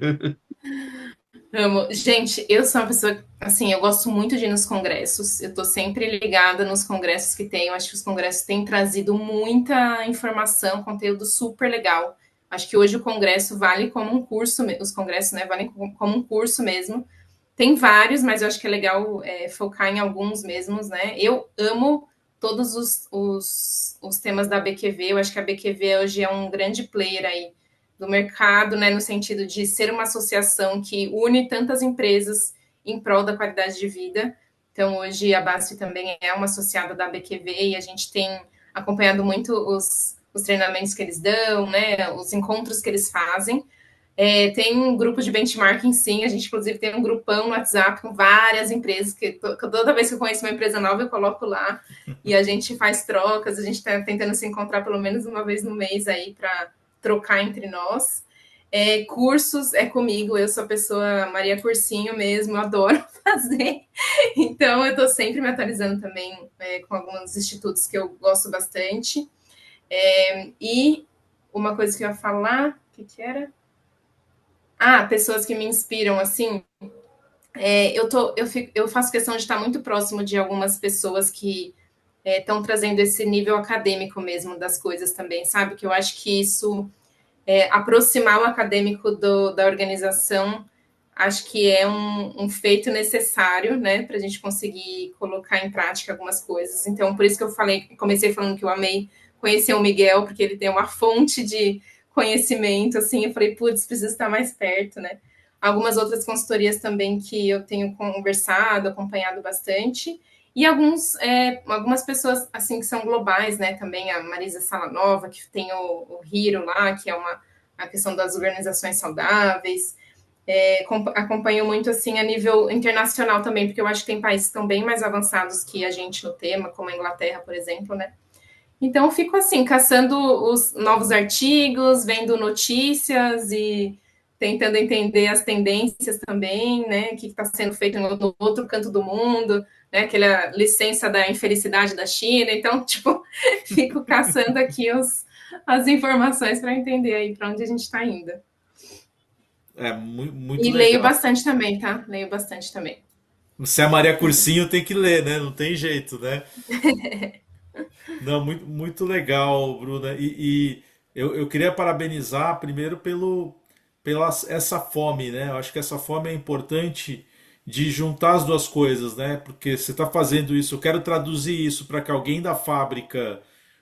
Amo. Gente, eu sou uma pessoa, assim, eu gosto muito de ir nos congressos. Eu tô sempre ligada nos congressos que tem. Eu acho que os congressos têm trazido muita informação, conteúdo super legal. Acho que hoje o congresso vale como um curso, os congressos, né, valem como um curso mesmo. Tem vários, mas eu acho que é legal focar em alguns mesmos, né? Eu amo todos os temas da BQV. Eu acho que a BQV hoje é um grande player aí do mercado, né, no sentido de ser uma associação que une tantas empresas em prol da qualidade de vida. Então, hoje a BASF também é uma associada da BQV e a gente tem acompanhado muito os treinamentos que eles dão, né, os encontros que eles fazem. Tem um grupo de benchmarking, sim, a gente inclusive tem um grupão no WhatsApp com várias empresas, que toda vez que eu conheço uma empresa nova eu coloco lá e a gente faz trocas, a gente está tentando se encontrar pelo menos uma vez no mês aí para trocar entre nós. Cursos é comigo, eu sou a pessoa Maria Cursinho mesmo, eu adoro fazer. Então, eu estou sempre me atualizando também com alguns institutos que eu gosto bastante. E uma coisa que eu ia falar, o que era? Pessoas que me inspiram, assim. Eu faço questão de estar muito próximo de algumas pessoas que estão trazendo esse nível acadêmico mesmo das coisas também, sabe? Que eu acho que isso aproximar o acadêmico da organização, acho que é um feito necessário, né, para a gente conseguir colocar em prática algumas coisas. Então, por isso que eu comecei falando que eu amei conhecer o Miguel, porque ele tem uma fonte de conhecimento, assim, eu falei, putz, preciso estar mais perto, né? Algumas outras consultorias também que eu tenho conversado, acompanhado bastante, e algumas pessoas assim que são globais, né? Também a Marisa Salanova, que tem o Hiro lá, que é a questão das organizações saudáveis. Acompanho muito assim a nível internacional também, porque eu acho que tem países que estão bem mais avançados que a gente no tema, como a Inglaterra, por exemplo, né? Então, fico assim, caçando os novos artigos, vendo notícias e tentando entender as tendências também, né? O que está sendo feito no outro canto do mundo, né? Aquela licença da infelicidade da China. Então, tipo, fico caçando aqui as informações para entender aí para onde a gente está indo. É muito E leio legal. bastante também, tá? Leio bastante também. Se é a Maria Cursinho, tem que ler, né? Não tem jeito, né? Não, muito legal, Bruna. E eu queria parabenizar primeiro pela essa fome, né? Eu acho que essa fome é importante de juntar as duas coisas, né? Porque você está fazendo isso, eu quero traduzir isso para que alguém da fábrica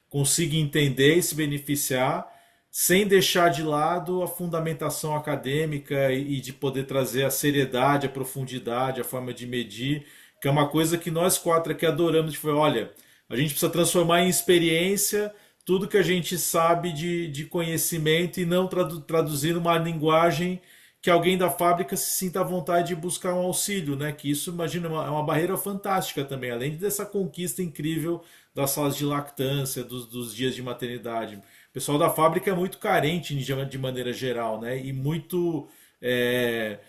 consiga entender e se beneficiar, sem deixar de lado a fundamentação acadêmica e de poder trazer a seriedade, a profundidade, a forma de medir, que é uma coisa que nós quatro aqui adoramos. De falar, olha, a gente precisa transformar em experiência tudo que a gente sabe de conhecimento e não traduzir numa linguagem que alguém da fábrica se sinta à vontade de buscar um auxílio, né? Que isso, imagina, é uma barreira fantástica também, além dessa conquista incrível das salas de lactância, dos dias de maternidade. O pessoal da fábrica é muito carente de maneira geral, né? E muito é,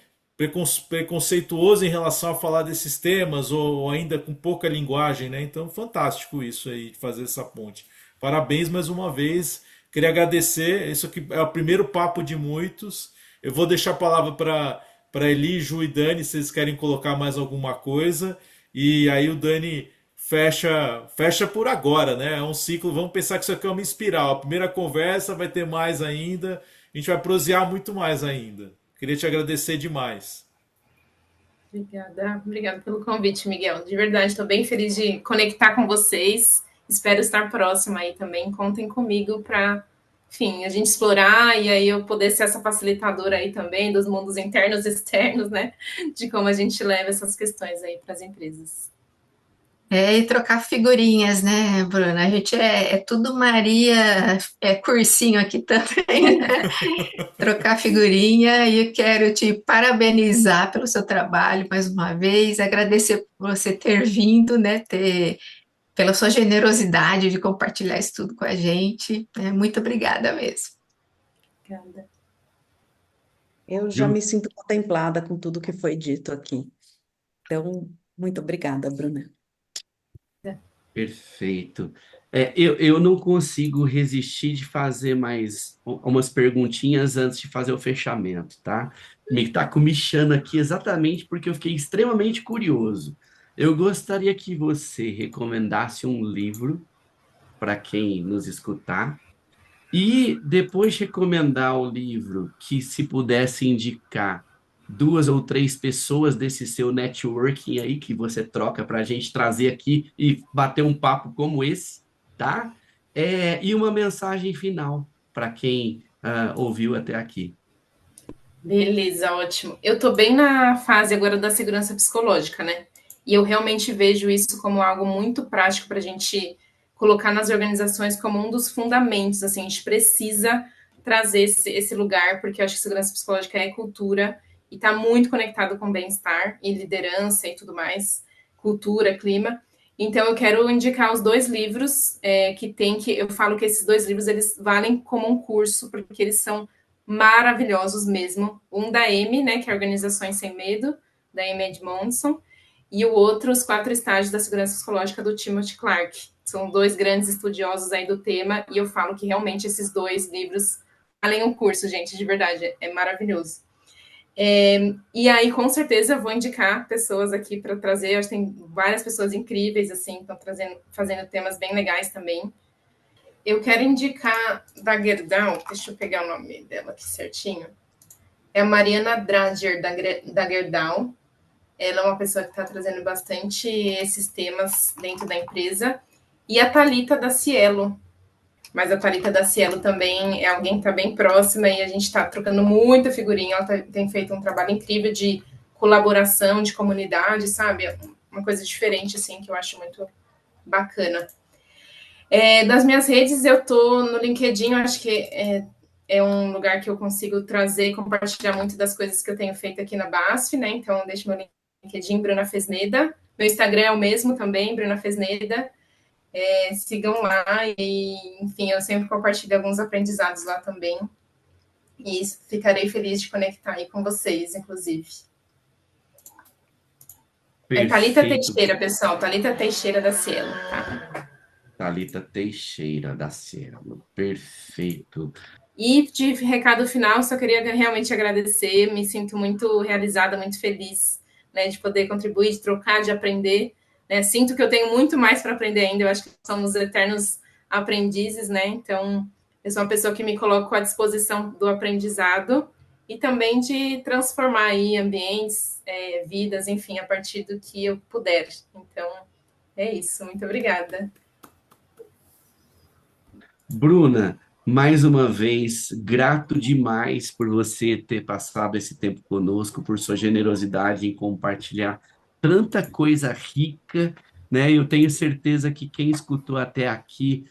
preconceituoso em relação a falar desses temas, ou ainda com pouca linguagem, né? Então, fantástico isso aí, de fazer essa ponte. Parabéns mais uma vez. Queria agradecer. Isso aqui é o primeiro papo de muitos. Eu vou deixar a palavra para Eli, Ju e Dani, se vocês querem colocar mais alguma coisa. E aí o Dani fecha por agora, né? É um ciclo. Vamos pensar que isso aqui é uma espiral. A primeira conversa vai ter mais ainda. A gente vai prosear muito mais ainda. Queria te agradecer demais. Obrigada pelo convite, Miguel. De verdade, estou bem feliz de conectar com vocês. Espero estar próxima aí também. Contem comigo para, enfim, a gente explorar e aí eu poder ser essa facilitadora aí também dos mundos internos e externos, né? De como a gente leva essas questões aí para as empresas. E trocar figurinhas, né, Bruna? A gente é tudo Maria, cursinho aqui também, né? Trocar figurinha e eu quero te parabenizar pelo seu trabalho mais uma vez, agradecer por você ter vindo, né, pela sua generosidade de compartilhar isso tudo com a gente, né? Muito obrigada mesmo. Obrigada. Eu já me sinto contemplada com tudo que foi dito aqui. Então, muito obrigada, Bruna. Perfeito. Eu não consigo resistir de fazer mais umas perguntinhas antes de fazer o fechamento, tá? Me está comichando aqui exatamente porque eu fiquei extremamente curioso. Eu gostaria que você recomendasse um livro para quem nos escutar e depois recomendar o livro que, se pudesse indicar duas ou três pessoas desse seu networking aí que você troca para a gente trazer aqui e bater um papo como esse, tá? E uma mensagem final para quem ouviu até aqui. Beleza, ótimo. Eu tô bem na fase agora da segurança psicológica, né? E eu realmente vejo isso como algo muito prático para a gente colocar nas organizações como um dos fundamentos. Assim, a gente precisa trazer esse lugar, porque eu acho que segurança psicológica é cultura e está muito conectado com bem-estar e liderança e tudo mais, cultura, clima. Então, eu quero indicar os dois livros eu falo que esses dois livros eles valem como um curso, porque eles são maravilhosos mesmo. Um da Amy, né, que é Organizações Sem Medo, da Amy Edmondson, e o outro, Os Quatro Estágios da Segurança Psicológica, do Timothy Clark. São dois grandes estudiosos aí do tema, e eu falo que realmente esses dois livros valem um curso, gente, de verdade, é maravilhoso. E aí, com certeza, eu vou indicar pessoas aqui para trazer. Eu acho que tem várias pessoas incríveis, assim, estão fazendo temas bem legais também. Eu quero indicar da Gerdau, deixa eu pegar o nome dela aqui certinho. É a Mariana Drager, da Gerdau. Ela é uma pessoa que está trazendo bastante esses temas dentro da empresa. E a Thalita da Cielo. Mas a Thalita da Cielo também é alguém que está bem próxima e a gente está trocando muita figurinha. Ela tem feito um trabalho incrível de colaboração, de comunidade, sabe? Uma coisa diferente, assim, que eu acho muito bacana. Das minhas redes, eu tô no LinkedIn, eu acho que é um lugar que eu consigo trazer e compartilhar muito das coisas que eu tenho feito aqui na BASF, né? Então, deixo meu LinkedIn, Bruna Fesneda. Meu Instagram é o mesmo também, Bruna Fesneda. Sigam lá e, enfim, eu sempre compartilho alguns aprendizados lá também. E ficarei feliz de conectar aí com vocês, inclusive. É Thalita Perfeito. Teixeira, pessoal. Thalita Teixeira da Cielo, tá? Thalita Teixeira da Cielo. Perfeito. E de recado final, só queria realmente agradecer. Me sinto muito realizada, muito feliz, né, de poder contribuir, de trocar, de aprender. Né? Sinto que eu tenho muito mais para aprender ainda. Eu acho que somos eternos aprendizes, né? Então, eu sou uma pessoa que me coloco à disposição do aprendizado e também de transformar aí ambientes, vidas, enfim, a partir do que eu puder. Então, é isso. Muito obrigada. Bruna, mais uma vez, grato demais por você ter passado esse tempo conosco, por sua generosidade em compartilhar tanta coisa rica, né? Eu tenho certeza que quem escutou até aqui,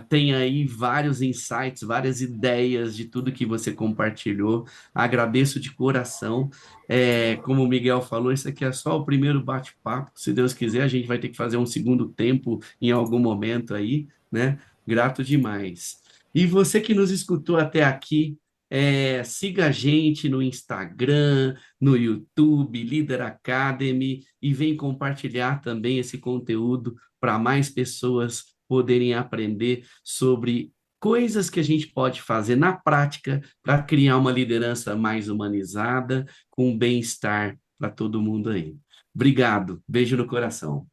tem aí vários insights, várias ideias de tudo que você compartilhou. Agradeço de coração. Como o Miguel falou, isso aqui é só o primeiro bate-papo. Se Deus quiser, a gente vai ter que fazer um segundo tempo em algum momento aí, né? Grato demais. E você que nos escutou até aqui, siga a gente no Instagram, no YouTube, Leader Academy, e vem compartilhar também esse conteúdo para mais pessoas poderem aprender sobre coisas que a gente pode fazer na prática para criar uma liderança mais humanizada, com bem-estar para todo mundo aí. Obrigado, beijo no coração.